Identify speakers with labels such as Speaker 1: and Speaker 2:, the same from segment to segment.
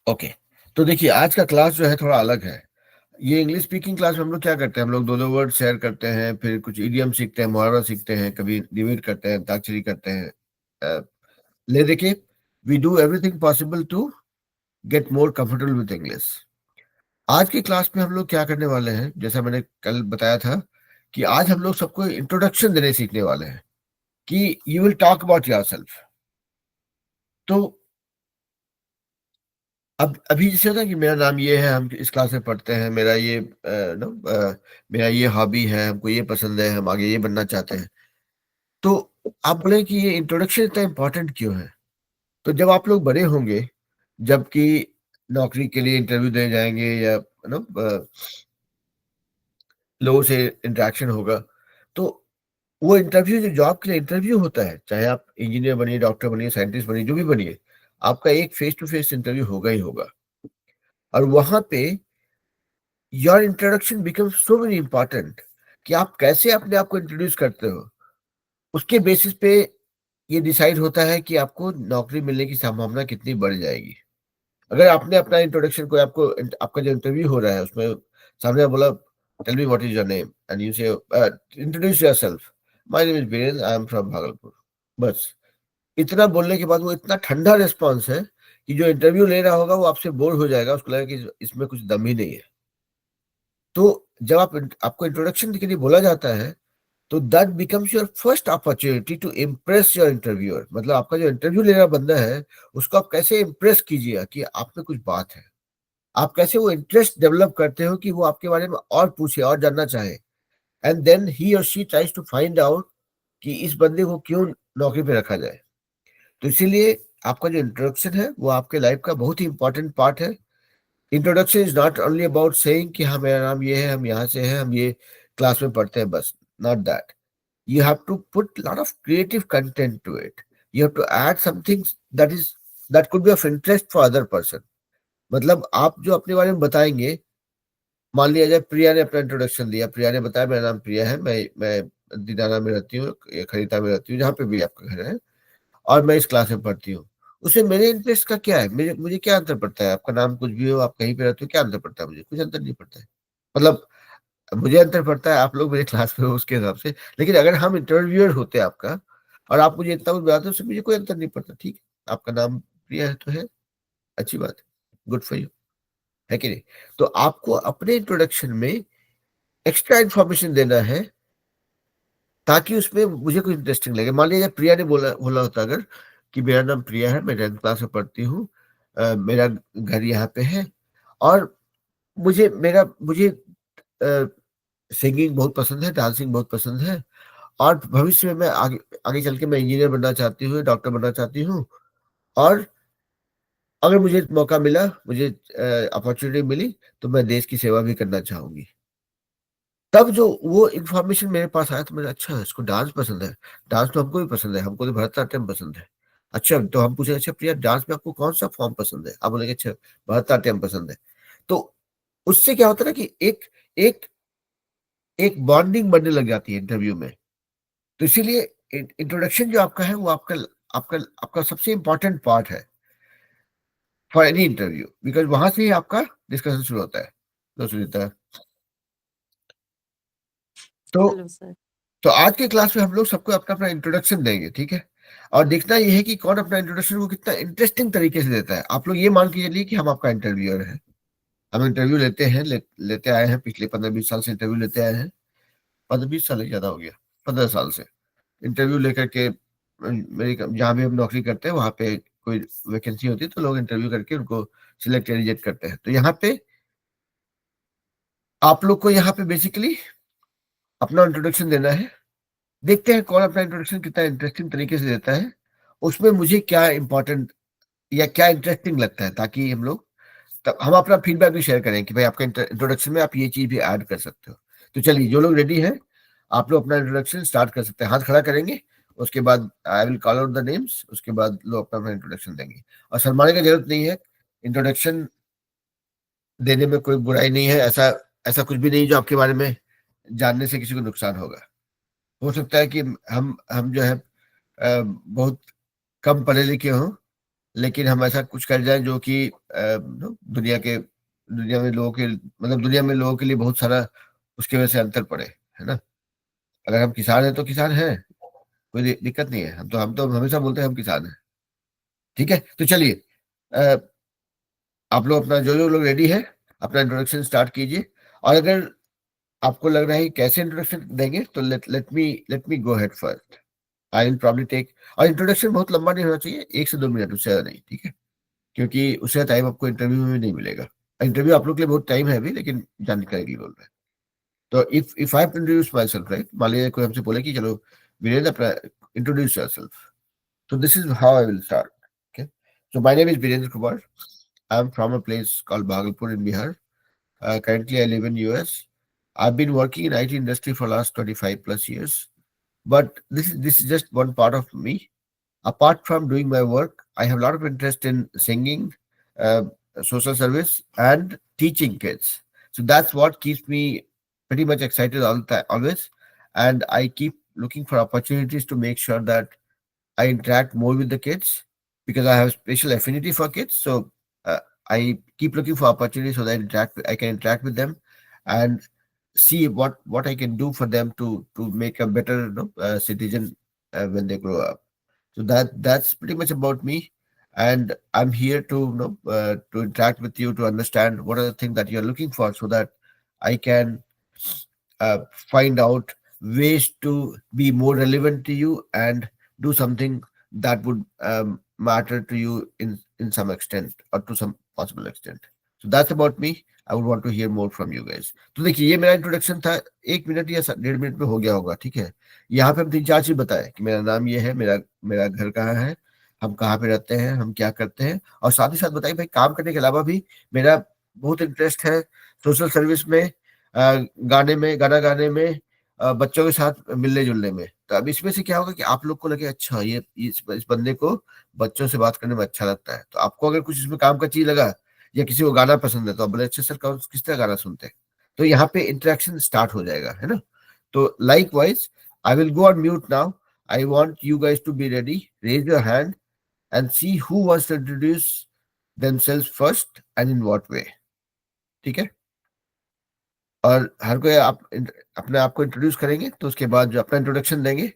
Speaker 1: Okay, तो देखिए आज का क्लास जो है थोड़ा अलग है। ये इंग्लिश स्पीकिंग क्लास में हम लोग क्या करते हैं, हम लोग दो दो वर्ड शेयर करते हैं, फिर कुछ इडियम सीखते हैं, मुहावरा सीखते हैं, कभी डिबेट करते हैं, अंताक्षरी करते हैं। ले देखिए, we do everything possible to get more comfortable with English. आज की क्लास में हम लोग क्या करने वाले हैं, जैसा मैंने कल बताया था कि आज हम लोग सबको इंट्रोडक्शन देने सीखने वाले हैं कि you will talk about yourself. तो अब अभी जैसे होता है कि मेरा नाम ये है, हम इस क्लास में पढ़ते हैं, मेरा ये मेरा ये हॉबी है, हमको ये पसंद है, हम आगे ये बनना चाहते हैं। तो आप बोले कि ये इंट्रोडक्शन इतना इम्पोर्टेंट क्यों है? तो जब आप लोग बड़े होंगे, जबकि नौकरी के लिए इंटरव्यू देने जाएंगे या लोगों से इंटरेक्शन होगा, तो वो इंटरव्यू जो जॉब के लिए इंटरव्यू होता है, चाहे आप इंजीनियर बनिए, डॉक्टर बनिए, साइंटिस्ट बनिए, जो भी बनिए, आपका एक फेस टू फेस इंटरव्यू होगा ही होगा। और वहां पे your introduction becomes so very important कि आप कैसे अपने आप को इंट्रोड्यूस करते हो, उसके बेसिस पे ये डिसाइड होता है कि आपको नौकरी मिलने की संभावना कितनी बढ़ जाएगी। अगर आपने अपना इंट्रोडक्शन को आपको आपका जो इंटरव्यू हो रहा है उसमें सामने बोला, tell me what is your name and you say introduce yourself, my name is Virendra, I am from Bhagalpur. बस इतना बोलने के बाद वो इतना ठंडा रिस्पॉन्स है कि जो इंटरव्यू ले रहा होगा वो आपसे बोर हो जाएगा, उसको लगेगा कि इसमें कुछ दम ही नहीं है। तो जब आपको इंट्रोडक्शन के लिए बोला जाता है, तो that becomes your first opportunity to impress your interviewer. मतलब आपका जो इंटरव्यू ले रहा बंदा है, उसको आप कैसे इम्प्रेस कीजिएगा कि आप में कुछ बात है। आप कैसे वो इंटरेस्ट डेवलप करते हो कि वो आपके बारे में और पूछे और जानना चाहे, एंड देन ही और she tries to find out कि इस बंदे को क्यों नौकरी पे रखा जाए। तो इसीलिए आपका जो इंट्रोडक्शन है वो आपके लाइफ का बहुत ही इंपॉर्टेंट पार्ट है। Introduction is not only about saying कि हाँ मेरा नाम ये है, हम यहाँ से हैं, हम ये क्लास में पढ़ते हैं, बस not that. You have to put a lot of creative content to it. You have to add something that is that could be of interest for other person. मतलब आप जो अपने बारे में बताएंगे, मान लिया जाए प्रिया ने अपना इंट्रोडक्शन दिया, प्रिया ने बताया मेरा नाम प्रिया है, मैं दीनाना में रहती हूँ, खरीदा में रहती हूँ, जहाँ पे भी आपका घर है, और मैं इस क्लास में पढ़ती हूँ। उसमें मेरे इंटरेस्ट का क्या है, मुझे मुझे क्या अंतर पड़ता है? आपका नाम कुछ भी हो, आप कहीं पे रहते हो, क्या अंतर पड़ता है? मुझे कुछ अंतर नहीं पड़ता है। मतलब मुझे अंतर पड़ता है, आप लोग मेरे क्लास में हो उसके हिसाब से, लेकिन अगर हम इंटरव्यूअर होते आपका और आप मुझे इतना कुछ बताते हो, उससे मुझे कोई अंतर नहीं पड़ता। ठीक है, आपका नाम प्रिया है तो है, अच्छी बात है, गुड फॉर यू, है कि नहीं? तो आपको अपने इंट्रोडक्शन में एक्स्ट्रा इन्फॉर्मेशन देना है ताकि उसमें मुझे कुछ इंटरेस्टिंग लगे। मान लीजिए प्रिया ने बोला बोला होता अगर कि मेरा नाम प्रिया है, मैं 10th क्लास में पढ़ती हूँ, मेरा घर यहाँ पे है, और मुझे सिंगिंग बहुत पसंद है, डांसिंग बहुत पसंद है, और भविष्य में मैं आगे आगे चल के मैं इंजीनियर बनना चाहती हूँ, डॉक्टर बनना चाहती हूँ, और अगर मुझे मौका मिला, मुझे अपॉर्चुनिटी मिली, तो मैं देश की सेवा भी करना चाहूंगी। तब जो वो इन्फॉर्मेशन मेरे पास आया तो मैंने, अच्छा इसको डांस पसंद है, डांस तो हमको भी पसंद है, हमको तो भरतनाट्यम पसंद है। अच्छा, तो हम पूछे अच्छा प्रिया डांस में आपको कौन सा फॉर्म पसंद है? आप बोलेंगे अच्छा भरतनाट्यम पसंद है। तो उससे क्या होता है ना कि एक एक एक बॉन्डिंग बनने लग जाती है इंटरव्यू में। तो इसीलिए इंट्रोडक्शन जो आपका है वो आपका आपका आपका सबसे इंपॉर्टेंट पार्ट है फॉर एनी इंटरव्यू, बिकॉज वहां से ही आपका डिस्कशन शुरू होता है। तो सुनीता, तो
Speaker 2: हेलो सर।
Speaker 1: तो आज के क्लास में हम लोग सबको अपना अपना इंट्रोडक्शन देंगे, ठीक है? और देखना ये है कि कौन अपना इंट्रोडक्शन को कितना इंटरेस्टिंग तरीके से देता है। आप लोग ये मान के चलिए कि हम आपका इंटरव्यूअर है, हम इंटरव्यू लेते हैं, लेते आए हैं, पिछले 15-20 साल से इंटरव्यू लेते आए हैं। 15-20 साल ही ज्यादा हो गया, 15 साल से इंटरव्यू लेकर के मेरी जहाँ भी हम नौकरी करते हैं वहाँ पे कोई वैकेंसी होती है तो लोग इंटरव्यू करके उनको सिलेक्ट या रिजेक्ट करते हैं। तो यहाँ पे आप लोग को यहाँ पे बेसिकली अपना इंट्रोडक्शन देना है। देखते हैं कौन अपना इंट्रोडक्शन कितना इंटरेस्टिंग तरीके से देता है, उसमें मुझे क्या इंपॉर्टेंट या क्या इंटरेस्टिंग लगता है, ताकि हम लोग तब हम अपना फीडबैक भी शेयर करें कि भाई आपका इंट्रोडक्शन में आप ये चीज भी ऐड कर सकते हो। तो चलिए, जो लोग रेडी हैं, आप लोग अपना इंट्रोडक्शन स्टार्ट कर सकते हैं, हाथ खड़ा करेंगे, उसके बाद I will call out the names, उसके बाद लोग अपना अपना इंट्रोडक्शन देंगे। और शर्माने की जरूरत नहीं है, इंट्रोडक्शन देने में कोई बुराई नहीं है, ऐसा ऐसा कुछ भी नहीं जो आपके बारे में जानने से किसी को नुकसान होगा। हो सकता है कि हम जो है बहुत कम पढ़े लिखे हों, लेकिन हम ऐसा कुछ कर जाएं जो कि दुनिया में लोगों के मतलब दुनिया में लोगों के लिए बहुत सारा उसके वजह से अंतर पड़े, है ना। अगर हम किसान हैं तो किसान हैं, कोई दिक्कत नहीं है। हम तो हमेशा बोलते हैं हम किसान हैं। ठीक है, तो चलिए आप लोग अपना जो जो लोग रेडी है अपना इंट्रोडक्शन स्टार्ट कीजिए। और अगर आपको लग रहा है कि कैसे इंट्रोडक्शन देंगे तो let me go head first. I will probably take, और इंट्रोडक्शन बहुत लंबा नहीं होना चाहिए, 1 से 2 मिनट, उससे ज्यादा नहीं, ठीक है। क्योंकि उससे टाइम आपको इंटरव्यू में नहीं मिलेगा। इंटरव्यू आप लोग के लिए बहुत टाइम है अभी, लेकिन जानकारी के लिए बोल रहे हैं। तो if I introduce my self, right, मान लीजिए कोई हमसे बोले कि चलो वीरेंद्र अपना introduce your self, so this is how I will start. Okay. So my name is Virendra Kumar. I'm from a place called Bhagalpur in Bihar. Currently, I live in US. I've been working in IT industry for last 25 plus years. But this is just one part of me. Apart from doing my work, I have a lot of interest in singing, uh, social service, and teaching kids. So that's what keeps me pretty much excited all the time, always. And I keep looking for opportunities to make sure that I interact more with the kids because I have special affinity for kids. So I keep looking for opportunities so that I can interact with them and see what I can do for them to make a better citizen when they grow up. So that's pretty much about me, and I'm here to to interact with you to understand what are the things that you're looking for, so that I can find out ways to be more relevant to you and do something that would matter to you in some extent or to some possible extent. So that's about me. I would want to hear more from you guys. तो देखिए, ये मेरा introduction था, 1 minute या 1.5 minute में हो गया होगा, ठीक है। यहाँ पे हम 3-4 चीज बताए कि मेरा नाम ये है, मेरा मेरा घर कहाँ है, हम कहाँ पे रहते हैं, हम क्या करते हैं, और साथ ही साथ बताइए भाई काम करने के अलावा भी मेरा बहुत इंटरेस्ट है सोशल सर्विस में, गाना गाने में, बच्चों के साथ मिलने जुलने में। तो अब इसमें से क्या होगा कि आप लोग को लगे अच्छा ये इस बंदे को बच्चों से बात करने में अच्छा लगता है, तो आपको अगर कुछ इसमें काम का चीज लगा या किसी को गाना पसंद है तो आप बोले अच्छा सर किस तरह गाना सुनते हैं, तो यहाँ पे इंटरेक्शन स्टार्ट हो जाएगा, है ना। तो likewise I will go on mute now. I want you guys to be ready, raise your hand and see who wants to introduce themselves first and in what way. ठीक है, और हर कोई आप अपने आप को इंट्रोड्यूस करेंगे तो उसके बाद जो अपना इंट्रोडक्शन देंगे,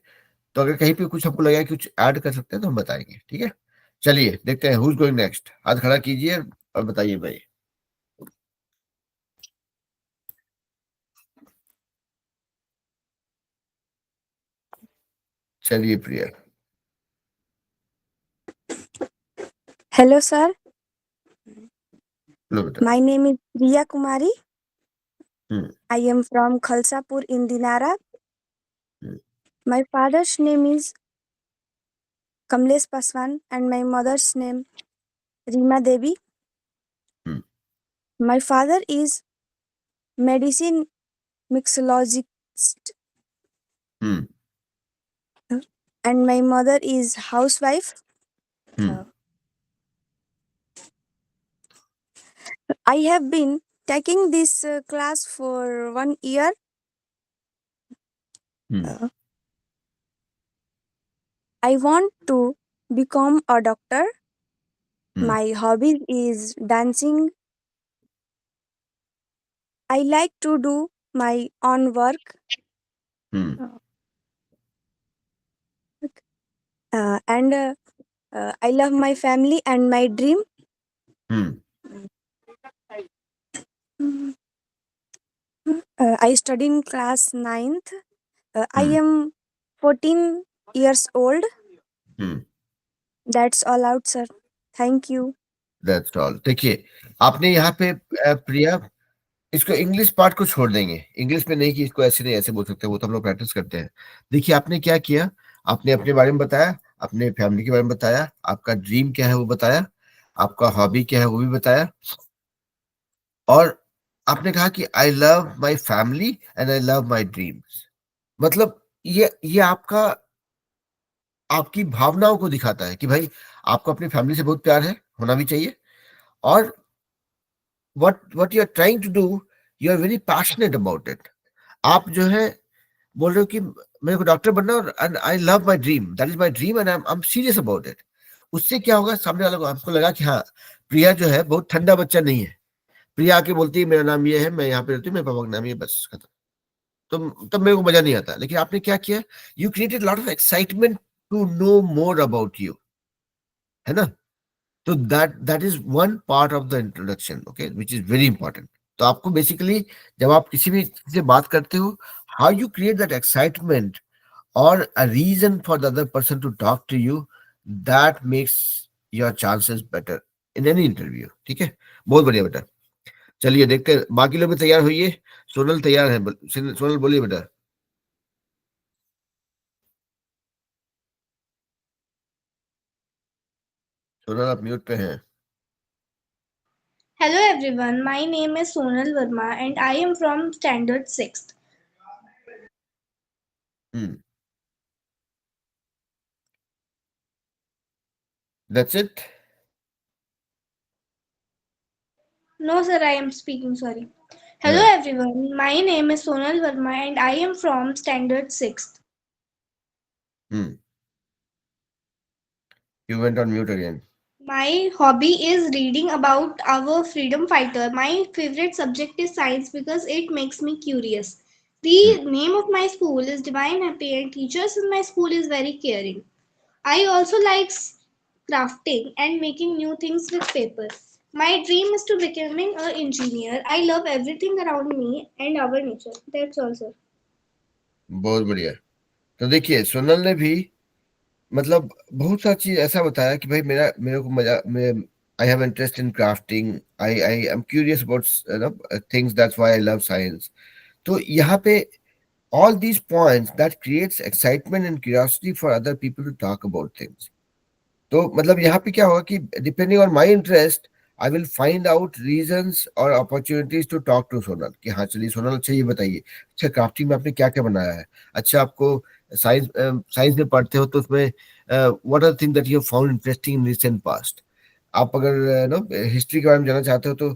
Speaker 1: तो अगर कहीं पे कुछ हमको लगा कि कुछ ऐड कर सकते हैं तो हम बताएंगे, ठीक है। चलिए देखते हैं हु इज गोइंग नेक्स्ट। हाथ खड़ा कीजिए और बताइए भाई। चलिए प्रिया।
Speaker 2: Hello, sir.
Speaker 1: लो बेटा।
Speaker 2: My name is Priya Kumari.
Speaker 1: Hmm.
Speaker 2: I am from Khalsapur in Dinara.
Speaker 1: Hmm.
Speaker 2: My father's name is Kamlesh Paswan and my mother's name Rima Devi.
Speaker 1: Hmm.
Speaker 2: My father is medicine mixologist
Speaker 1: hmm.
Speaker 2: and my mother is housewife.
Speaker 1: Hmm.
Speaker 2: I have been taking this class for 1 year.
Speaker 1: Hmm.
Speaker 2: I want to become a doctor.
Speaker 1: Hmm.
Speaker 2: My hobby is dancing. I like to do my own work.
Speaker 1: Hmm.
Speaker 2: And I love my family and my dream.
Speaker 1: Hmm.
Speaker 2: I study in class 9th. I
Speaker 1: hmm.
Speaker 2: am 14 years old.
Speaker 1: Hmm.
Speaker 2: That's all out, sir. Thank you.
Speaker 1: That's all. देखिए आपने यहाँ पे प्रिया, इसको English part को छोड़ देंगे, English में नहीं कि इसको ऐसे नहीं ऐसे बोल सकते, वो तो हम लोग प्रैक्टिस करते हैं। देखिए आपने क्या किया, आपने अपने बारे में बताया, अपने फैमिली के बारे में बताया, आपका ड्रीम क्या है वो बताया, आपका हॉबी क्या है वो भी बताया, और आपने कहा कि I love my family and I love my dreams. मतलब ये आपका आपकी भावनाओं को दिखाता है कि भाई आपको अपनी फैमिली से बहुत प्यार है, होना भी चाहिए, और what you are trying to do, you are very passionate about it। आप जो है बोल रहे हो कि मेरे को डॉक्टर बनना, और and I love my dream, that is my dream and I am serious about it. उससे क्या होगा, सामने वाले को आपको लगा कि हाँ प्रिया जो है बहुत ठंडा बच्चा नहीं है, प्रिया आके बोलती है मेरा नाम ये है, मैं यहाँ पे रहती हूँ, मेरे पापा का नाम ये, बस खत्म। तो तब मेरे को मजा नहीं आता। लेकिन आपने क्या किया, you created lot of excitement to know more about you, है ना। तो that is one part of the introduction, okay, which is very important. तो आपको बेसिकली जब आप किसी भी से बात करते हो, how you create that excitement or a reason for the other person to talk to you, that makes your chances better in any interview। ठीक है, बहुत बढ़िया बेटा। चलिए देखते हैं, बाकी लोग भी तैयार होइए। सोनल तैयार है, सोनल बोलिए बेटा। सोनल आप म्यूट पे हैं।
Speaker 3: Hello everyone, my name is Sonal Verma and I am from Standard 6th.
Speaker 1: That's it?
Speaker 3: No sir, I am speaking, sorry. Hello
Speaker 1: Yeah.
Speaker 3: everyone, my name is Sonal Verma and I am from Standard 6th.
Speaker 1: You went on mute again.
Speaker 3: My hobby is reading about our freedom fighter. My favorite subject is science because it makes me curious. The name of my school is Divine Happy and teachers in my school is very caring. I also like crafting and making new things with paper. My dream is to becoming an engineer. I love everything around me and our nature. That's all, sir.
Speaker 1: बहुत बढ़िया। तो देखिए सोनल ने भी मतलब बहुत सारी चीज ऐसा बताया कि भाई मेरे को मजा, मैं I have interest in crafting, I am curious about things, that's why I love science. तो यहाँ पे all these points that creates excitement and curiosity for other people to talk about things। तो मतलब यहाँ पे क्या होगा कि depending on my interest I will find out reasons और opportunities to talk to Sonal कि हाँ चलिए सोनल, अच्छा ये बताइए, अच्छा क्राफ्टिंग में आपने क्या क्या बनाया है, अच्छा आपको साइंस साइंस में पढ़ते हो तो उसमें what are thing that you found interesting in recent past. आप अगर नो हिस्ट्री के बारे में जानना चाहते हो तो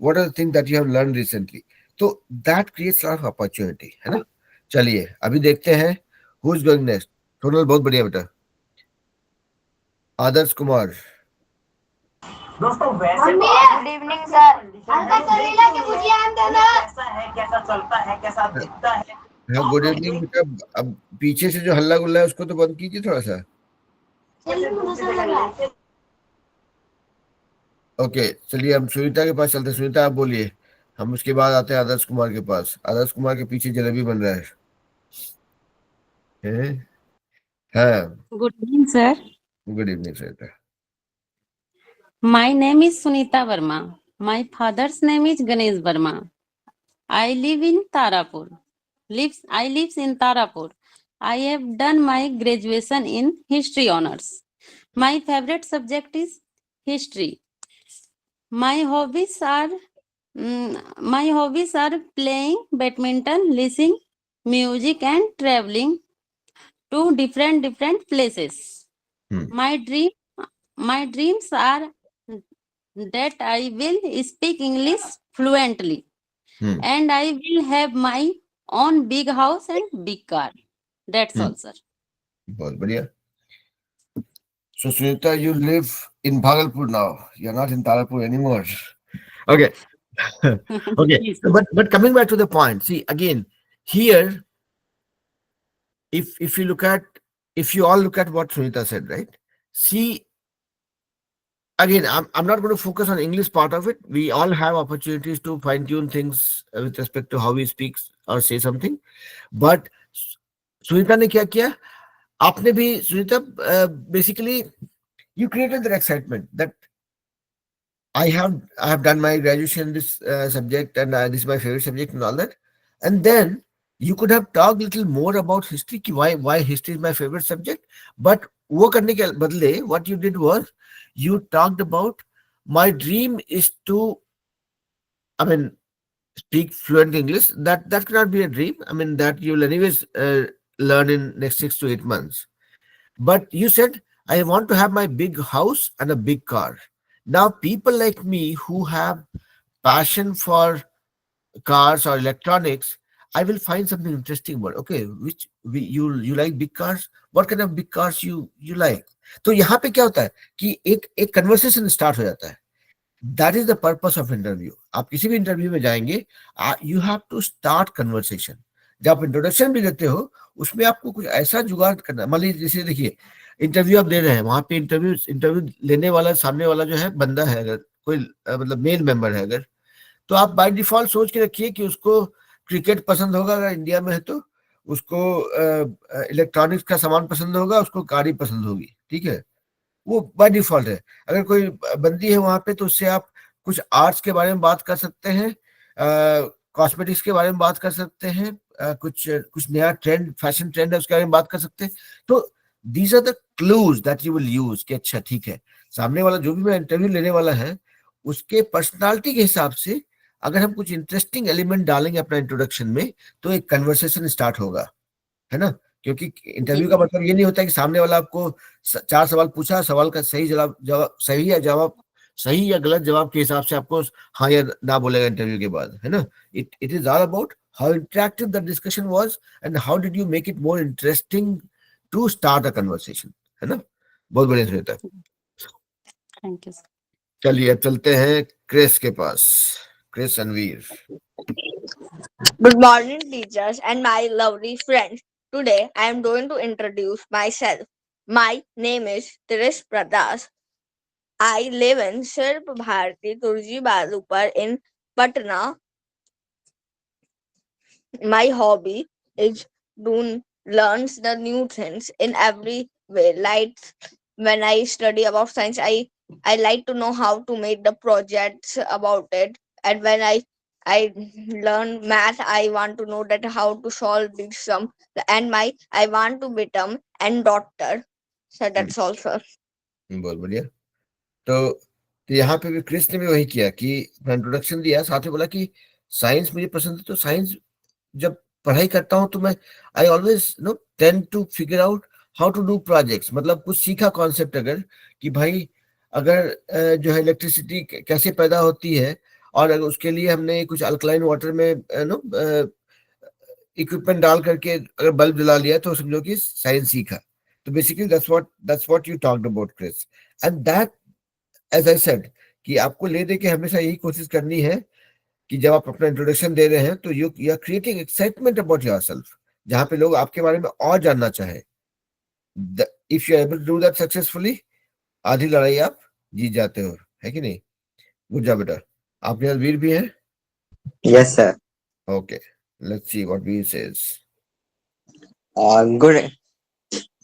Speaker 1: what are thing that you have learn recently. तो that creates lot of opportunity, है ना। चलिए अभी देखते हैं who is going next. Sonal बहुत बढ़िया बेटा। आदर्श कुमार।
Speaker 4: दोस्तों वैसे तो गुड इवनिंग सर। कैसा है, कैसा चलता है, कैसा दिखता है।
Speaker 1: हाँ गुड इवनिंग बेटा। अब पीछे से जो हल्ला गुल्ला है उसको तो बंद कीजिए थोड़ा सा। ओके चलिए हम सुनीता के पास चलते हैं। सुनीता आप बोलिए, हम उसके बाद आते हैं आदर्श कुमार के पास। आदर्श कुमार के पीछे जलेबी बन रहा है। हाँ
Speaker 5: Good evening, sir.
Speaker 1: Good evening Sunita.
Speaker 5: My name is Sunita Verma. My father's name is Ganesh Verma. I live in Tarapur. I live in Tarapur. I have done my graduation in history honors. My favorite subject is history. My hobbies are playing badminton, listening music, and traveling to different places. My dreams are that I will speak English fluently and I will have my own big house and big car. That's all, sir.
Speaker 1: बहुत बढ़िया। So Sunita, you live in Bhagalpur now. You're not in Tarapur anymore. Okay. Okay.
Speaker 5: Yes.
Speaker 1: But coming back to the point, see again here, if you look at, if you all look at what Sunita said, right? See, again, I'm not going to focus on English part of it. We all have opportunities to fine tune things with respect to how we speak or say something. But Sunita ने क्या किया, आपने भी Sunita basically you created that excitement that I have done my graduation in this subject and this is my favorite subject and all that, and then you could have talked little more about history कि why history is my favorite subject, but वो करने के बदले what you did was you talked about my dream is to, I mean, speak fluent English. That cannot be a dream. I mean that you'll anyways learn in next 6 to 8 months. But you said I want to have my big house and a big car. Now people like me who have passion for cars or electronics, I will find something interesting about. Okay, you like big cars? What kind of big cars you like? तो यहाँ पे क्या होता है कि एक conversation start हो जाता है. That is the purpose of interview. आप किसी भी इंटरव्यू में जाएंगे, you have to start conversation. जब आप इंट्रोडक्शन भी देते हो, उसमें आपको कुछ ऐसा जुगाड़ करना. मान लीजिए जैसे देखिए, इंटरव्यू आप दे रहे हैं, वहां पे इंटरव्यू लेने वाला, सामने वाला जो है बंदा है, अगर कोई मतलब मेल मेंबर है अगर, तो आप बाय डिफॉल्ट सोच के रखिए कि उसको क्रिकेट पसंद होगा, अगर इंडिया में है तो उसको इलेक्ट्रॉनिक्स का सामान पसंद होगा, उसको गाड़ी पसंद होगी. ठीक है, वो बाय डिफॉल्ट है. अगर कोई बंदी है वहां पे, तो उससे आप कुछ आर्ट्स के बारे में बात कर सकते हैं, कॉस्मेटिक्स के बारे में बात कर सकते हैं, कुछ नया ट्रेंड, फैशन ट्रेंड है, उसके बारे में बात कर सकते हैं. तो these are the clues that you will use कि अच्छा ठीक है, सामने वाला जो भी मैं इंटरव्यू लेने वाला है, उसके पर्सनालिटी के हिसाब से अगर हम कुछ इंटरेस्टिंग एलिमेंट डालेंगे अपना इंट्रोडक्शन में, तो एक कन्वर्सेशन स्टार्ट होगा, है ना. क्योंकि इंटरव्यू का मतलब ये नहीं होता कि सामने वाला आपको 4 सवाल पूछा, सवाल का सही या गलत जवाब के हिसाब से आपको हाँ या ना बोलेगा इंटरव्यू के बाद, है ना. It is all about how interactive the discussion was and how did you make it more interesting to start a conversation, है ना. बहुत बढ़िया सुनीता.
Speaker 5: Thank you.
Speaker 1: चलिए अब चलते हैं क्रिस के पास. Chris Anvir.
Speaker 6: Good morning, teachers and my lovely friends. Today I am going to introduce myself. My name is Trish Pradas. I live in Sir Bharti Turji Balupar in Patna. My hobby is to learn the new things in every way. Like when I study about science, I like to know how to make the projects about it. And when I learn math, I want to know that how to solve this sum. And I want to become an doctor. So that's all, sir.
Speaker 1: बहुत बढ़िया. तो यहाँ पे भी Chris ने भी वही किया कि इंट्रोडक्शन दिया, साथ में बोला कि साइंस मुझे पसंद है. तो साइंस जब पढ़ाई करता हूँ तो मैं I always know tend to figure out how to do projects. मतलब कुछ सीखा कॉन्सेप्ट अगर कि भाई अगर जो है इलेक्ट्रिसिटी कैसे पैदा होती है, और अगर उसके लिए हमने कुछ अल्कलाइन वाटर में नो इक्विपमेंट डाल करके अगर बल्ब जला लिया, तो समझो कि साइंस सीखा. तो basically that's what you talked about Chris. And that as I said कि आपको ले दे के हमेशा यही कोशिश करनी है कि जब आप अपना इंट्रोडक्शन दे रहे हैं तो you are creating excitement about yourself, जहां पे लोग आपके बारे में और जानना चाहे. If you are able to do that successfully, आधी लड़ाई आप जीत जाते हो, है कि नहीं. गुड जॉब बेटा. आपके साथ वीर भी है.
Speaker 7: Yes, sir.
Speaker 1: Okay, let's see what Veer says.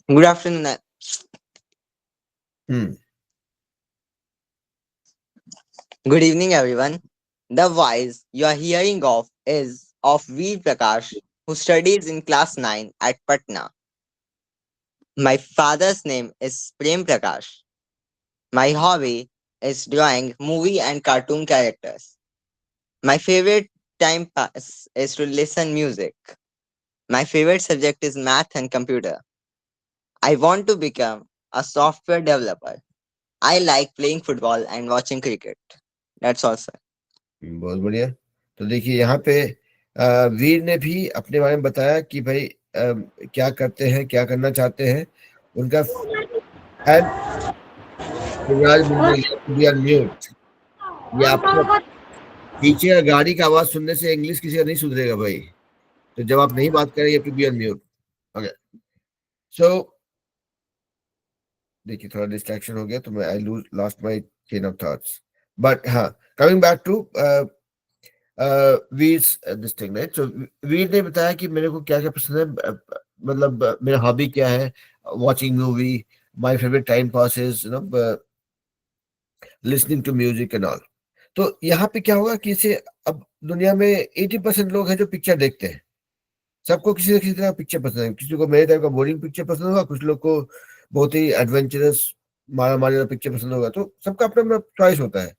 Speaker 7: Good afternoon. Good evening, everyone. The voice you are hearing is of Veer Prakash, who studies in class 9 at Patna. My father's name is Prem Prakash. My hobby is drawing movie and cartoon characters. My favorite time pass is to listen music. My favorite subject is math and computer. I want to become a software developer. I like playing football and watching cricket. That's all, sir.
Speaker 1: बहुत बढ़िया. तो देखिए यहाँ पे वीर ने भी अपने बारे में बताया कि भाई क्या करते हैं, क्या करना चाहते हैं. उनका म्यूट. ये आपको पीछे गाड़ी का आवाज सुनने से इंग्लिश किसी का नहीं सुधरेगा भाई. तो जब आप नहीं बात करें, to be on mute. Okay, so देखिए थोड़ा डिस्ट्रैक्शन हो गया तो मैं I lost my chain of thoughts. But हाँ, coming back to Veer's this thing, right. So Veer ने बताया कि मेरे को क्या क्या पसंद है, मतलब मेरा हॉबी क्या है, watching movie, my favourite time pass is you know listening to music and all. तो यहाँ पे क्या होगा कि इसे अब दुनिया में 80% लोग हैं जो पिक्चर देखते हैं. सबको किसी न किसी तरह पिक्चर पसंद है. किसी को मेरे टाइप का बोरिंग पिक्चर पसंद होगा, कुछ लोग को बहुत ही एडवेंचरस मारा मारी वाला पिक्चर पसंद होगा. तो सबका अपना अपना चॉइस होता है.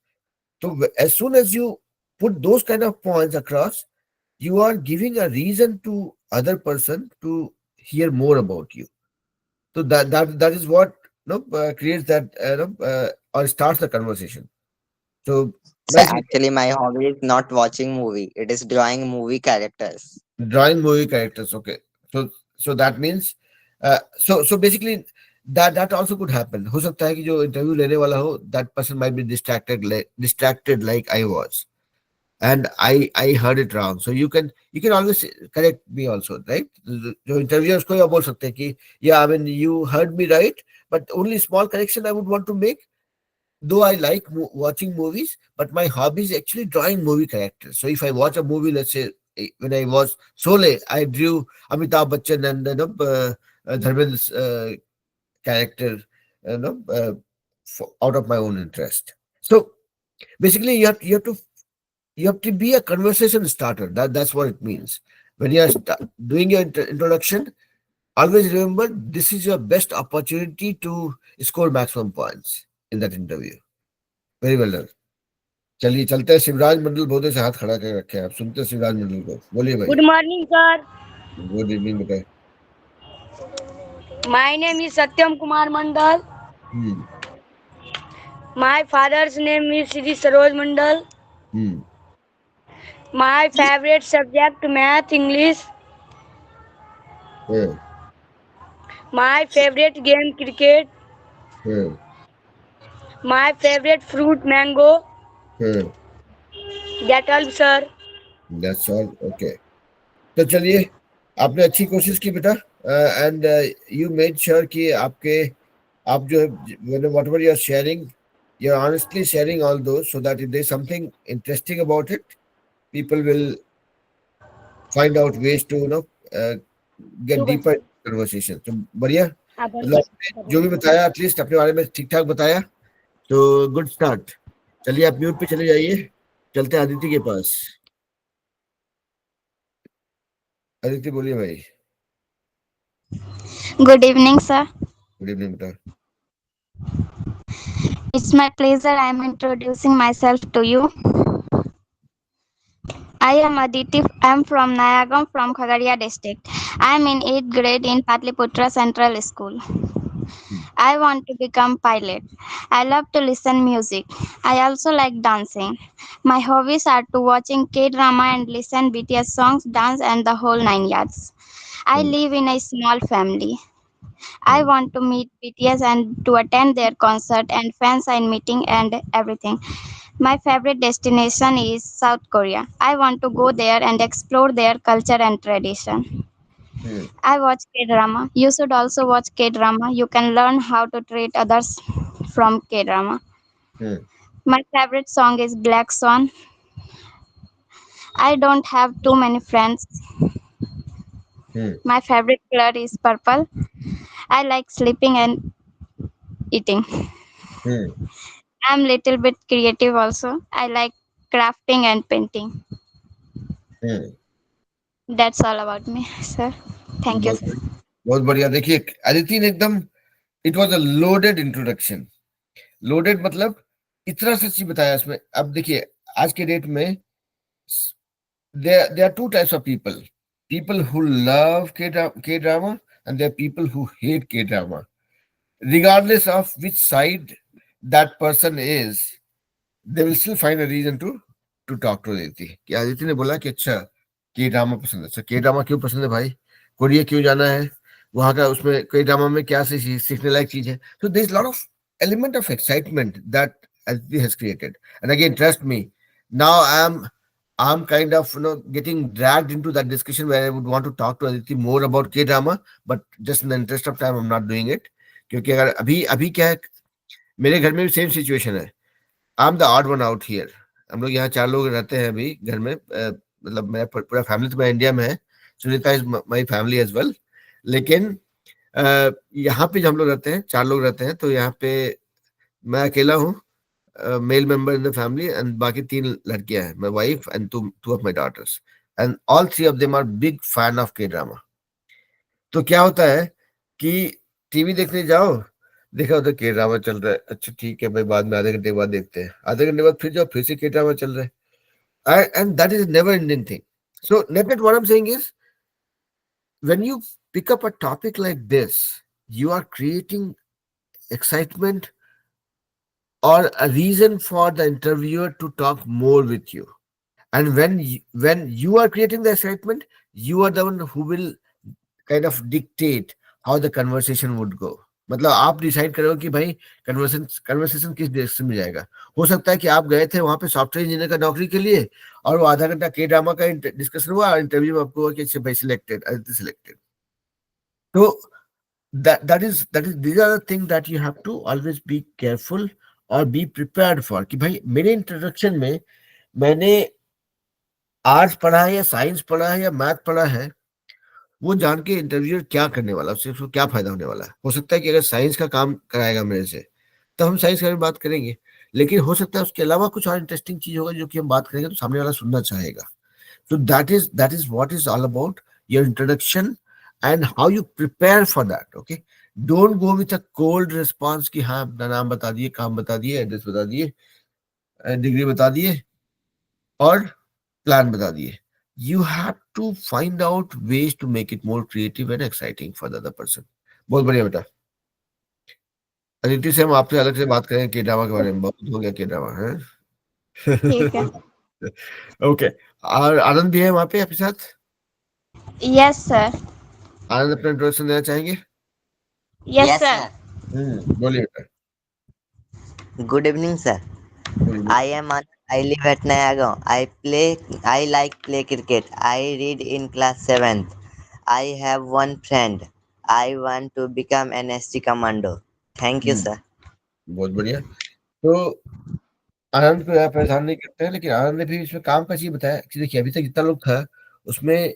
Speaker 1: तो as soon as you put those kind of points across, you are giving a reason to other person to hear more about you. So that is what creates that or starts the conversation. So
Speaker 7: Sir, actually, my hobby is not watching movie. It is drawing movie characters.
Speaker 1: Drawing movie characters. Okay. So that means so basically that also could happen. हो सकता है कि जो interview लेने वाला हो, that person might be distracted like I was, and I heard it wrong. So you can always correct me also, right? जो interview उसको ये बोल सकते हैं कि yeah, I mean you heard me right, but only small correction I would want to make. Though I like watching movies, but my hobby is actually drawing movie characters. So if I watch a movie, let's say when I was Sole, I drew Amitabh Bachchan and Dharmendra's character, out of my own interest. So basically, you have to be a conversation starter. That's what it means. When you are doing your introduction, always remember this is your best opportunity to score maximum points in that interview. Very well done. चलिए चलते हैं शिवराज मंडल बहुत से हाथ खड़ा कर रखे हैं, आप सुनते हैं शिवराज मंडल को, बोलिए भाई।
Speaker 8: Good morning, sir.
Speaker 1: Good evening बेटा।
Speaker 8: My name is Satyam Kumar Mandal.
Speaker 1: Hmm
Speaker 8: My father's name is Shri Saroj Mandal.
Speaker 1: Hmm
Speaker 8: My favorite subject math, English.
Speaker 1: हाँ,
Speaker 8: My favorite game cricket.
Speaker 1: हाँ,
Speaker 8: My favorite fruit mango.
Speaker 1: हाँ,
Speaker 8: That all, sir.
Speaker 1: that's all. Okay. तो चलिए, आपने अच्छी कोशिश की बेटा, एंड यू मेड श्योर कि आप जो whatever you are sharing, you are honestly sharing all those, so that if there is something interesting about it, people will find out ways to get deeper conversation. तो बढ़िया, मतलब आपने जो भी बताया एटलीस्ट अपने बारे में ठीक ठाक बताया, तो गुड स्टार्ट। चलिए आप म्यूट पे चले जाइए, चलते हैं आदित्य के पास। आदित्य बोलिए भाई।
Speaker 2: Good evening, sir.
Speaker 1: Good evening बेटा।
Speaker 2: It's my pleasure. I am introducing myself to you. I am Aditi. I am from Nayagam, from Khagaria district. I am in 8th grade in Patliputra Central School. I want to become pilot. I love to listen music. I also like dancing. My hobbies are to watching K-drama and listen BTS songs, dance and the whole 9 yards. I live in a small family. I want to meet BTS and to attend their concert and fan sign meeting and everything. My favorite destination is South Korea. I want to go there and explore their culture and tradition. I watch K-drama. You should also watch K-drama. You can learn how to treat others from K-drama. My favorite song is Black Swan. I don't have too many friends. My favorite color is purple. I like sleeping and eating. I'm little bit creative also. I like crafting and painting. That's all about me, sir. Thank you, sir.
Speaker 1: बहुत बढ़िया। देखिए अदिति ने एकदम, it was a loaded introduction. Loaded मतलब इतना सा चीज बताया इसमें। अब देखिए आज के डेट में there are two types of people who love K drama, and there are people who hate K drama. Regardless of which side that person is, they will still find a reason to talk to Aditi. कि आदित्य ने बोला कि अच्छा के drama पसंद है। अच्छा के ड्रामा क्यों पसंद है भाई, कोरिया क्यों जाना है, वहां का उसमें के ड्रामा में क्या सीखने लायक चीज है। So there is a lot of element of excitement that Aditi has created. And again, trust me, now I'm kind of getting dragged into that discussion where I would want to talk to Aditi more about K drama, but just in the interest of time I'm not doing it. क्योंकि अगर अभी क्या है, मेरे घर में भी same situation है। I am the odd one out here. हम लोग यहाँ 4 लोग रहते हैं अभी घर में, मतलब मेरा पूरा फैमिली तो मैं इंडिया में है, Sunita is my family as well. लेकिन यहाँ पे जो हम लोग रहते हैं 4 लोग रहते हैं, तो यहाँ पे मैं अकेला हूँ male member in the family, and बाकी 3 लड़कियां हैं, my wife and 2 of my daughters, and all 3 of them are big fan of K drama. तो क्या होता है कि टीवी देखने जाओ, देखा उधर के ड्रामा चल रहा है, अच्छा ठीक है भाई बाद में आधे घंटे बाद देखते हैं, आधे घंटे बाद फिर जाओ फिर से के ड्रामा चल रहा है, and that is never ending thing. So net what I'm saying is, when you pick up a topic like this, you are creating excitement or a reason for the interviewer to talk more with you. And when you are creating the excitement, You are the one who will kind of dictate how the conversation would go. मतलब आप decide करो कि भाई conversation किस direction में जाएगा। हो सकता है कि आप गए थे वहां पे सॉफ्टवेयर इंजीनियर का नौकरी के लिए और वो आधा घंटा के ड्रामा का डिस्कशन हुआ, इंटरव्यू में आपको हुआ कि अच्छा भाई सिलेक्टेड, आदित्य सिलेक्टेड। तो that is these are the things that you have to always be careful or be prepared for कि भाई मेरे इंट्रोडक्शन में मैंने आर्ट्स पढ़ा है या साइंस पढ़ा है या मैथ पढ़ा है, वो जान के इंटरव्यूअर क्या करने वाला, उससे उसको क्या फायदा होने वाला है। हो सकता है कि अगर साइंस का काम कराएगा मेरे से तो हम साइंस के बारे में बात करेंगे, लेकिन हो सकता है उसके अलावा कुछ और इंटरेस्टिंग चीज होगा जो कि हम बात करेंगे तो सामने वाला सुनना चाहेगा। So that is what is all about your introduction and how you prepare for that. Okay, don't go with a cold response कि हाँ अपना नाम बता दिए, काम बता दिए, एड्रेस बता दिए, डिग्री बता दिए और प्लान बता दिए। You have to find out ways to make it more creative and exciting for the other person. बहुत बढ़िया बेटा। अदिति से हम आपसे अलग से बात करेंगे के ड्रामा के बारे में, बहुत हो गया के ड्रामा है।
Speaker 2: ठीक है।
Speaker 1: ओके, और आनंद भी है वहाँ पे आपके साथ?
Speaker 2: Yes sir.
Speaker 1: आनंद अपना इंट्रोडक्शन देना चाहेंगे?
Speaker 2: Yes sir.
Speaker 1: बोलिए बेटा।
Speaker 7: Good evening, sir. I am Anand. I live at Nayagaon. I like play cricket. I read in class 7th. I have one friend. I want to become an ST commando. Thank you, sir.
Speaker 1: बहुत बढ़िया। तो आनंद को यहाँ परेशान नहीं करते हैं, लेकिन आनंद ने भी इसमें काम का चीज बताया कि देखिए अभी तक जितना लोग था उसमें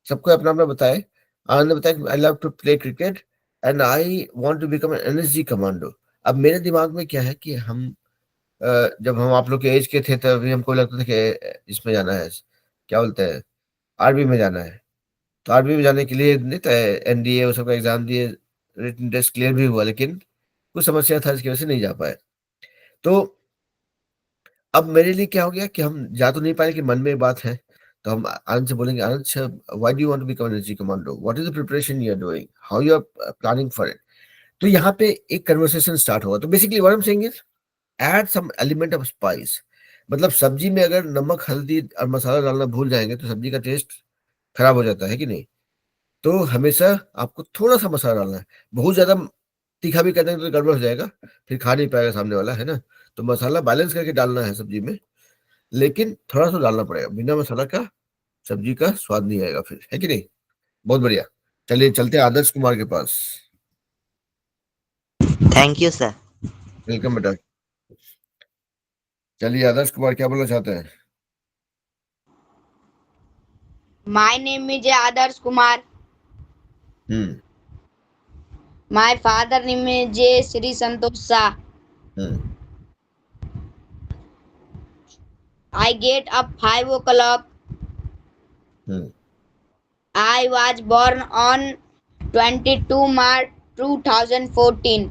Speaker 1: सबको अपना अपना बताए। आनंद ने बताया कि I love to play cricket and I want to become an NSG commando. अब मेरे दिमाग में क्या है कि हम जब हम आप लोग के एज के थे तभी हमको लगता था कि इसमें जाना है, क्या बोलते हैं, आर्मी में जाना है। तो आर्मी में जाने के लिए नहीं तो एनडीए वो सबका एग्जाम दिए, रिटन टेस्ट क्लियर भी हुआ, लेकिन कुछ समस्या था इसकी वजह से नहीं जा पाए। तो अब मेरे लिए क्या हो गया कि हम जा तो नहीं पाए कि मन में बात है, तो हम आनंद से बोलेंगे, Anand sir why do you want to become energy commando, what is the preparation you are doing, how you are planning for it. तो यहाँ पे एक कन्वर्सेशन स्टार्ट होगा। तो basically what I am saying is add some element of spice. मतलब सब्जी में अगर नमक हल्दी और मसाला डालना भूल जाएंगे तो सब्जी का टेस्ट खराब हो जाता है कि नहीं। तो हमेशा आपको थोड़ा सा मसाला डालना है, बहुत ज्यादा तीखा भी कर देंगे तो गड़बड़ हो जाएगा, फिर खा नहीं पाएगा सामने वाला, है ना। तो मसाला बैलेंस करके डालना है सब्जी में, लेकिन थोड़ा सा डालना पड़ेगा, बिना मसाला का सब्जी का स्वाद नहीं आएगा फिर, है कि नहीं। बहुत बढ़िया, चलिए चलते हैं आदर्श कुमार के पास।
Speaker 7: Thank you, sir.
Speaker 1: वेलकम बेटा। चलिए आदर्श कुमार क्या बोलना चाहते हैं?
Speaker 8: My name is Adarsh Kumar. My father name is J. Sri Santosh Shah. I get up 5 o'clock. I was born on 22 March 2014.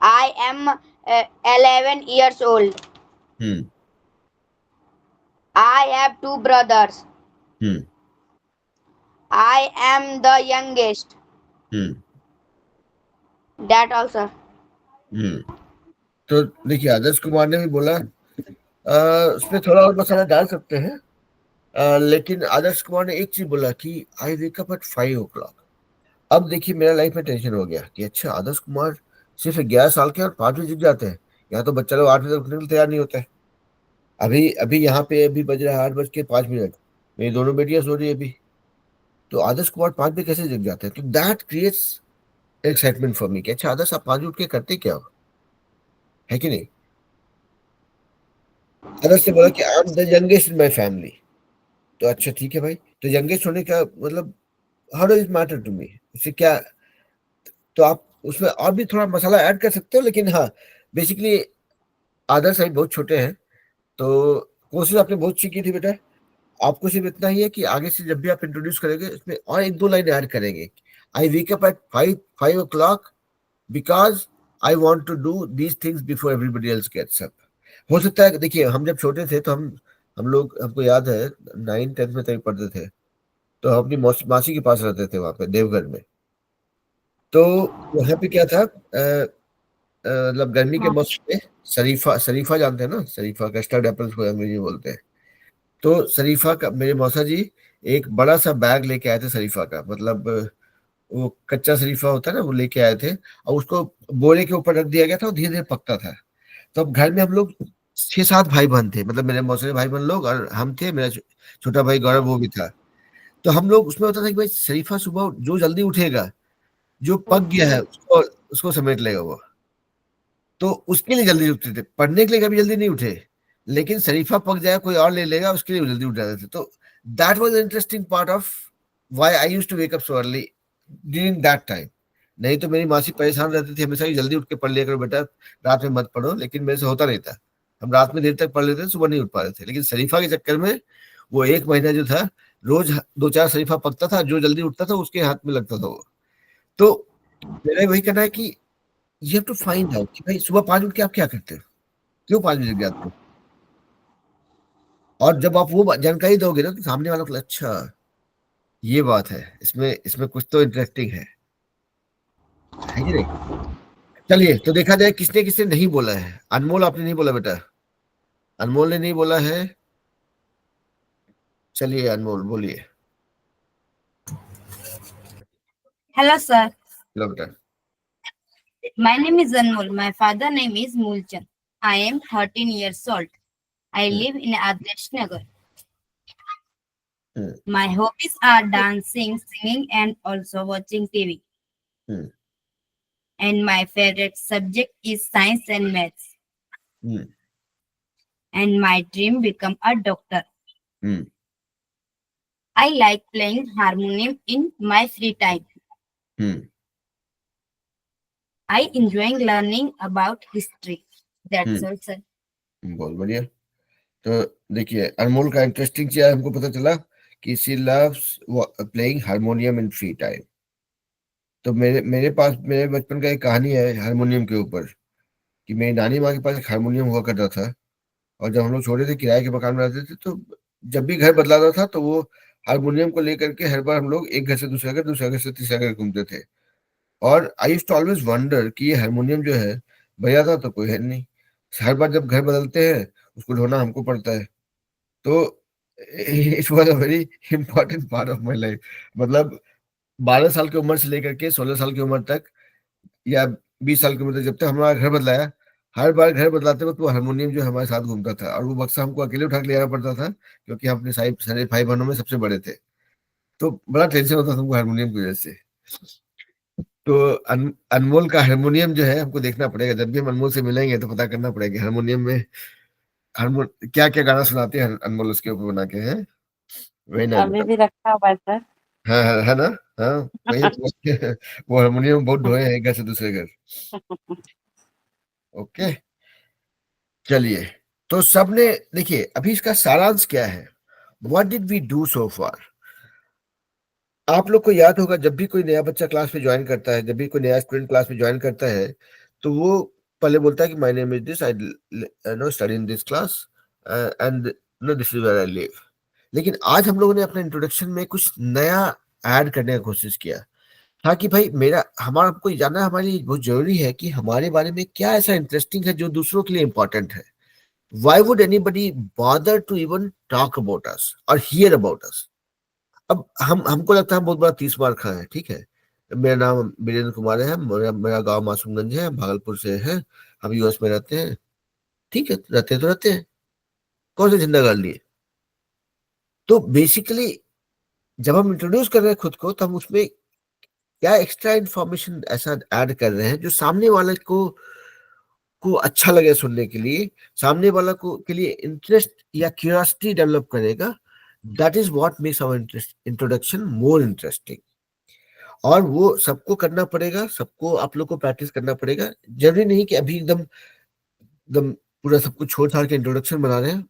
Speaker 8: I am 11 years old. I have 2 brothers. I am the youngest. That also.
Speaker 1: तो देखिए आदर्श कुमार ने भी बोला उसमें थोड़ा और मसाला डाल सकते हैं, लेकिन आदर्श कुमार ने एक चीज बोला कि आई वेक अप एट 5 o'clock। अब देखिए मेरा लाइफ में टेंशन हो गया कि अच्छा आदर्श कुमार सिर्फ 11 साल के और 5 बजे जग जाते हैं, यहाँ तो बच्चा लोग 8 बजे तक उठने के लिए तैयार नहीं होता है। अभी अभी यहाँ पे अभी बज रहा है 8:05, मेरी दोनों बेटियां सो रही है अभी, तो आदर्श कुमार 5 बजे कैसे जग जाते हैं। तो that creates excitement for me कि अच्छा आदर्श आप 5 बजे उठ के करते क्या हो, है कि नहीं। आदर्श ने बोला कि I am the youngest in my family. तो अच्छा ठीक है भाई, तो यंगेस्ट होने का मतलब how does it matter to me, उससे क्या। तो आप उसमें और भी थोड़ा मसाला ऐड कर सकते हो, लेकिन हाँ बेसिकली आदर्श अभी बहुत छोटे हैं, तो कोशिश आपने बहुत अच्छी की थी बेटा। आपको सिर्फ इतना ही है कि आगे से जब भी आप इंट्रोड्यूस करेंगे इसमें और 1-2 लाइन ऐड करेंगे। I wake up at 5 o'clock because I want to do these things before everybody else gets up. हो सकता है देखिए हम जब छोटे थे तो हम लोग, हमको याद है 9th-10th में तक पढ़ते थे, तो हम अपनी मासी के पास रहते थे वहां पे देवघर में। तो वहां पे क्या था, मतलब गर्मी के मौसम में शरीफा जानते हैं ना, शरीफा कस्टर्ड एप्पल्स को अंग्रेजी में बोलते हैं, तो शरीफा का, मेरे मौसा जी एक बड़ा सा बैग लेके आए थे शरीफा का, मतलब वो कच्चा शरीफा होता है ना, वो लेके आए थे और उसको बोरे के ऊपर रख दिया गया था, वो धीरे धीरे पकता था। तो अब घर में हम लोग 6-7 भाई बहन थे, मतलब मेरे मौसा भाई बहन लोग और हम थे, मेरा छोटा भाई गौरव वो भी था। तो हम लोग उसमें होता था कि भाई शरीफा सुबह जो जल्दी उठेगा, जो पक गया है उसको उसको समेट लेगा वो। तो उसके लिए जल्दी उठते थे, पढ़ने के लिए कभी जल्दी नहीं उठे, लेकिन शरीफा पक जाए कोई और ले लेगा उसके लिए वो जल्दी उठ जाते थे। तो that was interesting part of why I used to wake up so early during that time. नहीं तो मेरी मासी परेशान रहती थी हमेशा कि जल्दी उठ के पढ़ लिया करो बेटा, रात में मत पढ़ो, लेकिन मेरे से होता नहीं था। हम रात में देर तक पढ़ लेते थे, सुबह नहीं उठ पा रहे थे। लेकिन शरीफा के चक्कर में वो 1 महीना जो था, रोज 2-4 शरीफा पकता था, जो जल्दी उठता था उसके हाथ में लगता था वो। तो मेरा वही कहना है कि you have to find out कि भाई सुबह 5 उठ के आप क्या करते हो, क्यों 5 बजे जाते हो। और जब आप वो जानकारी दोगे ना, तो सामने वालों को लगेगा, अच्छा ये बात है, इसमें इसमें कुछ तो इंटरेस्टिंग है कि नहीं। चलिए तो देखा जाए किसने किसने नहीं बोला है। अनमोल आपने नहीं बोला बेटा, अनमोल ने नहीं बोला है। चलिए अनमोल बोलिए।
Speaker 9: Hello, sir.
Speaker 1: लो बेटा।
Speaker 9: My name is Anmol. My father name is Mulchan. I am 13 years old. I live in Adarsh Nagar.
Speaker 1: Hmm.
Speaker 9: My hobbies are dancing, singing, and also watching TV.
Speaker 1: Hmm.
Speaker 9: And my favorite subject is science and maths.
Speaker 1: Hmm.
Speaker 9: And my dream become a doctor.
Speaker 1: Hmm.
Speaker 9: I like playing harmonium in my free time.
Speaker 1: Hmm.
Speaker 9: I enjoy learning about history. That's
Speaker 1: Hmm.
Speaker 9: all, sir.
Speaker 1: बहुत बढ़िया। तो देखिए अनमोल का interesting चीज हमको पता चला कि she loves playing harmonium in free time. तो मेरे पास मेरे बचपन का एक कहानी है हारमोनियम के ऊपर, कि मेरी नानी माँ के पास एक हारमोनियम हुआ करता था। और जब हम लोग छोटे थे, किराए के मकान में रहते थे, तो जब भी घर बदलाता था तो वो हारमोनियम को लेकर के हर बार हम लोग एक घर से दूसरे घर, दूसरे घर से तीसरे घर घूमते थे। और I used to always wonder कि ये हारमोनियम जो है भैया था तो कोई है नहीं, हर बार जब घर बदलते हैं उसको ढोना हमको पड़ता है। तो it was a very important part of my life. मतलब 12 साल की उम्र से लेकर के 16 साल की उम्र तक, या 20 साल की उम्र तक, जब तक हमारा घर बदलाया, हर बार घर बदलाते वक्त वो हारमोनियम जो है हमारे साथ घूमता था। और वो बक्सा हमको अकेले उठा के ले जाना पड़ता था, क्योंकि हम अपने सारे भाई बहनों में सबसे बड़े थे। तो बड़ा टेंशन होता था हमको हारमोनियम की वजह से। तो अनमोल का हारमोनियम जो है हमको देखना पड़ेगा, जब भी हम अनमोल से मिलेंगे तो पता करना पड़ेगा हारमोनियम में हारमोन क्या क्या गाना सुनाते हैं अनमोल उसके ऊपर बना के। हैं वही ना
Speaker 5: अभी
Speaker 1: बेटा।
Speaker 5: भी रखा हुआ है सर।
Speaker 1: हाँ हाँ है ना। हाँ वही तो। वो हारमोनियम बहुत ढोए हैं एक घर से दूसरे घर। ओके चलिए, तो सबने देखिए अभी इसका सारांश क्या है, what did we do so far. आप लोग को याद होगा जब भी कोई नया बच्चा क्लास में ज्वाइन करता है, जब भी कोई नया स्टूडेंट क्लास में ज्वाइन करता है, तो वो पहले बोलता है कि my name is this, I know study in this class and know this is where I live. लेकिन आज हम लोगों ने अपने इंट्रोडक्शन में कुछ नया ऐड करने की कोशिश किया। हाँ कि भाई मेरा हमारा आपको ये जानना हमारे लिए बहुत जरूरी है कि हमारे बारे में क्या ऐसा इंटरेस्टिंग है जो दूसरों के लिए इंपॉर्टेंट है। Why would anybody bother to even talk about us or hear about us? अब हमको लगता है हम बहुत बड़ा 30 मार खाए हैं, ठीक है। मेरा नाम वीरेंद्र कुमार है, मेरा गांव मासूमगंज है, भागलपुर से है, हम यूएस में रहते हैं, ठीक है, रहते हैं, कौन से जिंदा गाड़ लिए। तो बेसिकली जब हम इंट्रोड्यूस कर रहे हैं खुद को, तो हम उसमें क्या एक्स्ट्रा इन्फॉर्मेशन ऐसा ऐड कर रहे हैं जो सामने वाले को अच्छा लगे सुनने के लिए, सामने वाला को के लिए इंटरेस्ट या क्यूरियोसिटी डेवलप करेगा। That is what makes our introduction more interesting. और वो सबको करना पड़ेगा, सबको आप लोग को प्रैक्टिस करना पड़ेगा। जरूरी नहीं कि अभी एकदम एकदम पूरा सब कुछ छोड़ छाड़ के इंट्रोडक्शन बना रहे हैं,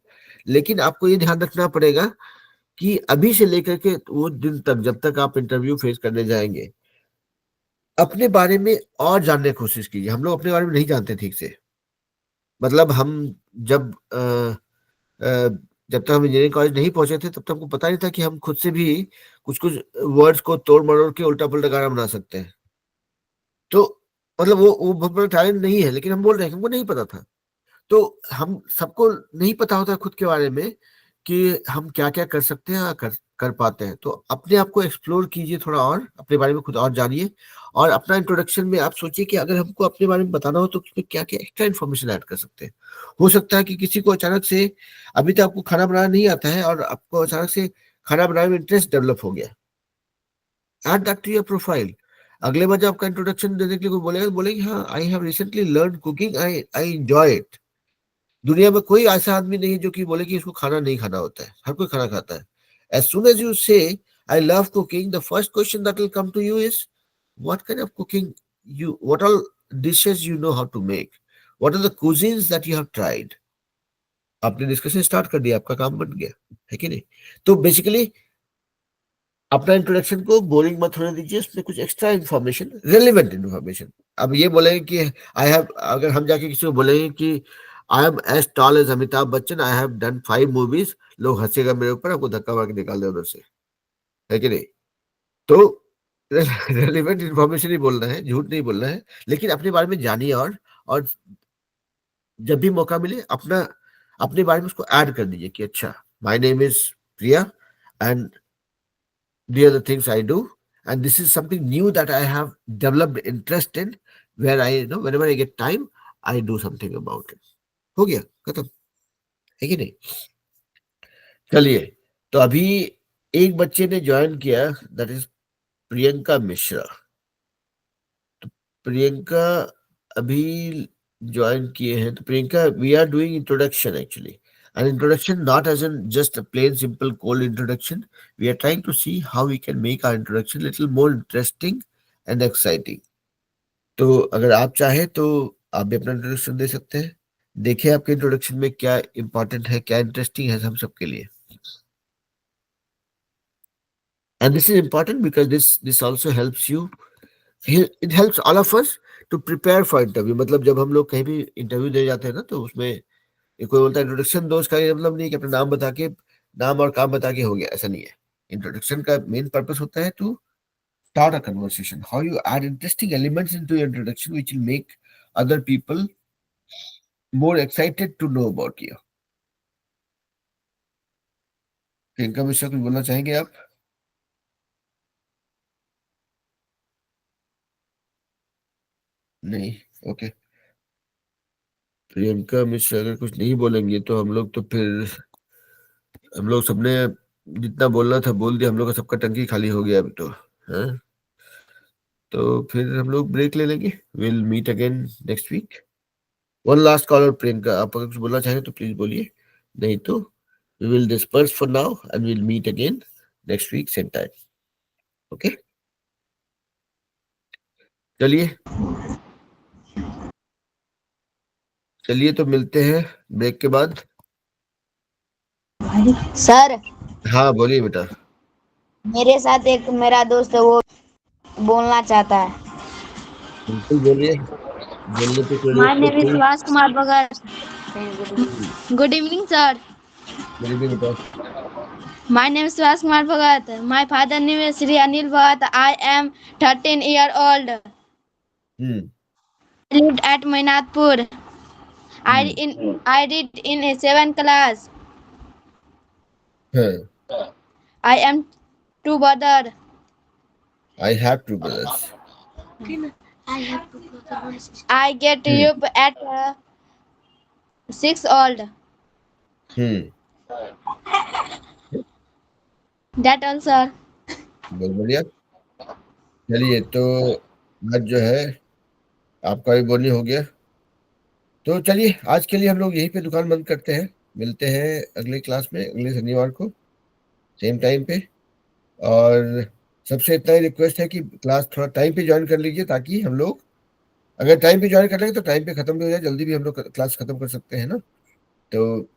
Speaker 1: लेकिन आपको ये ध्यान रखना पड़ेगा कि अभी से लेकर के वो दिन तक जब तक आप इंटरव्यू फेस करने जाएंगे, अपने बारे में और जानने की कोशिश कीजिए। हम लोग अपने बारे में नहीं जानते ठीक से। मतलब हम जब जब तक हम इंजीनियरिंग कॉलेज नहीं पहुंचे थे, तब तक हमको पता नहीं था कि हम खुद से भी कुछ कुछ वर्ड्स को तोड़ मरोड़ के उल्टा पुल्टा गाना बना सकते हैं। तो मतलब वो बहुत बड़ा टैलेंट नहीं है, लेकिन हम बोल रहे हैं हमको नहीं पता था। तो हम सबको नहीं पता होता खुद के बारे में कि हम क्या क्या कर सकते हैं, कर पाते हैं। तो अपने आप को एक्सप्लोर कीजिए थोड़ा, और अपने बारे में खुद और जानिए, और अपना इंट्रोडक्शन में आप सोचिए कि अगर हमको अपने बारे में बताना हो तो उसमें क्या क्या एक्स्ट्रा इन्फॉर्मेशन ऐड कर सकते हैं। हो सकता है कि किसी को अचानक से, अभी तो आपको खाना बनाना नहीं आता है और आपको अचानक से खाना बनाने में इंटरेस्ट डेवलप हो गया, add that to your profile. अगले बार जब आपका इंट्रोडक्शन देने के लिए कोई बोलेगा तो बोलेंगे हाँ, I have recently learn cooking, I enjoy it. दुनिया में कोई ऐसा आदमी नहीं है जो कि बोले कि इसको खाना नहीं खाना होता है, हर कोई खाना खाता है। As soon as you say I love cooking, the first question that will come to you is what kind of cooking what all dishes you know how to make, what are the cuisines that you have tried। आपने discussion start कर दिया, आपका काम बन गया, है कि नहीं? तो बेसिकली अपना इंट्रोडक्शन को बोरिंग मत होने दीजिए, उसमें कुछ एक्स्ट्रा इन्फॉर्मेशन, रेलिवेंट इन्फॉर्मेशन। अब ये बोलेंगे कि आई हैव, अगर हम जाके किसी को बोलेंगे कि I am as tall as Amitabh Bachchan, I have done 5 movies, लोग हंसेगा मेरे ऊपर, आपको धक्का मार के निकाल दे उधर से, है कि नहीं? तो रेलिवेंट इन्फॉर्मेशन ही बोलना है, झूठ नहीं बोलना है, लेकिन अपने बारे में जानिए, और जब भी मौका मिले अपने बारे में उसको ऐड कर दीजिए कि अच्छा, my name is Priya and these are the things I do, and this is something new that I have developed interest in, where I, whenever I get time, I do something about it। हो गया, खत्म, है कि नहीं? चलिए, तो अभी एक बच्चे ने ज्वाइन किया, दैट इज प्रियंका मिश्रा। तो प्रियंका अभी ज्वाइन किए हैं। तो Priyanka, we are doing introduction actually, an introduction not as in just a plain simple cold introduction. We are trying to see how we can make our introduction little more interesting and exciting। तो अगर आप चाहें तो आप भी अपना introduction दे सकते हैं। देखिए आपके इंट्रोडक्शन में क्या इंपॉर्टेंट है, क्या इंटरेस्टिंग है हम सबके लिए। And this is important because this also helps you, it helps all of us to prepare for interview। मतलब जब हम लोग कहीं भी इंटरव्यू दे जाते हैं ना, तो उसमें कोई बोलता है इंट्रोडक्शन दो, उसका ये मतलब नहीं कि अपना नाम बता के, नाम और काम बता के हो गया, ऐसा नहीं है। इंट्रोडक्शन का मेन पर्पस होता है to start a conversation, how you add interesting elements into your introduction which will make other people more excited to know about you। Priyanka Mishra, कुछ बोलना चाहेंगे आप? नहीं, ओके। प्रियंका मिश्रा अगर कुछ नहीं बोलेंगे तो हम लोग सबने जितना बोलना था बोल दिया, हम लोग का सबका टंकी खाली हो गया अभी तो, है? तो फिर हम लोग ब्रेक ले लेंगे, will meet again next week. One last caller Priyanka, आप अगर कुछ बोलना चाहें तो प्लीज बोलिए, नहीं तो we will disperse for now and we'll meet again next week same time। okay, चलिए तो मिलते हैं ब्रेक के बाद।
Speaker 9: सर,
Speaker 1: हाँ बोलिए बेटा।
Speaker 9: मेरे साथ एक मेरा दोस्त है, वो बोलना चाहता है।
Speaker 1: बिल्कुल बोलिए, बोलने पे कोई
Speaker 8: My
Speaker 1: रोक
Speaker 8: name is
Speaker 1: नहीं।
Speaker 8: Subhash Kumar Bhagat. Good evening, sir.
Speaker 1: बोलिए बेटा।
Speaker 8: My name is Subhash Kumar Bhagat. My father name is Sri Anil Bhagat. I am 13 year old.
Speaker 1: Hmm
Speaker 8: I lived at Mainatpur. I read in a 7th class.
Speaker 1: हाँ,
Speaker 8: I am two brother.
Speaker 1: I have two brothers।
Speaker 8: I get up at 6 old.
Speaker 1: Hmm
Speaker 8: That all, sir.
Speaker 1: बहुत बढ़िया। चलिए तो आज जो है आपका भी बोली हो गया, तो चलिए आज के लिए हम लोग यहीं पे दुकान बंद करते हैं। मिलते हैं अगले क्लास में अगले शनिवार को सेम टाइम पे। और सबसे इतना ही रिक्वेस्ट है कि क्लास थोड़ा टाइम पे ज्वाइन कर लीजिए, ताकि हम लोग अगर टाइम पे ज्वाइन कर लेंगे तो टाइम पे खत्म भी हो जाए, जल्दी भी हम लोग क्लास खत्म कर सकते हैं ना। तो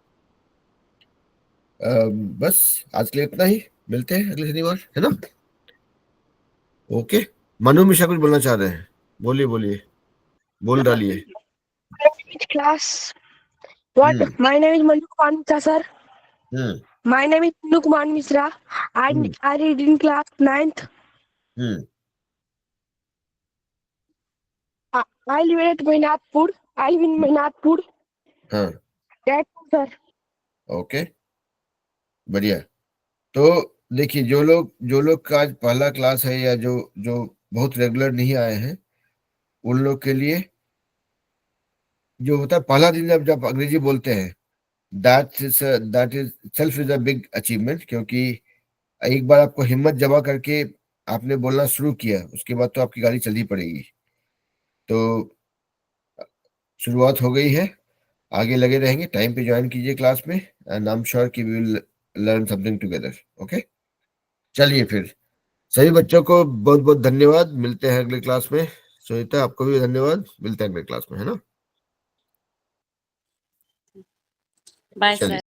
Speaker 1: बस आज के लिए इतना ही, मिलते हैं अगले शनिवार, है ना? ओके, मनु मिश्रा कुछ बोलना चाह रहे हैं, बोलिए बोलिए, बोल डालिए।
Speaker 8: Which class? What? My name is Manu Kumar Mishra, sir.
Speaker 1: Hmm
Speaker 8: My name is Manu Kumar Mishra. I read in class 9th.
Speaker 1: Hmm
Speaker 8: I live at Mainatpur. I live in Mainatpur.
Speaker 1: हाँ,
Speaker 8: That's all, sir.
Speaker 1: Okay. बढ़िया। तो देखिए, जो लोग का आज पहला class है या जो बहुत रेगुलर नहीं आए हैं, उन लोग के लिए जो होता है पहला दिन जब अंग्रेजी बोलते हैं, that is self is a big achievement, क्योंकि एक बार आपको हिम्मत जमा करके आपने बोलना शुरू किया, उसके बाद तो आपकी गाड़ी चलनी पड़ेगी। तो शुरुआत हो गई है, आगे लगे रहेंगे, टाइम पे ज्वाइन कीजिए क्लास में, एंड आई एम श्योर कि we will learn something together. Okay, चलिए फिर सभी बच्चों को बहुत बहुत धन्यवाद, मिलते हैं अगले क्लास में। सुनीता, आपको भी धन्यवाद, मिलते हैं अगले क्लास में, है ना?
Speaker 5: बाय
Speaker 1: चलिए।
Speaker 5: सर।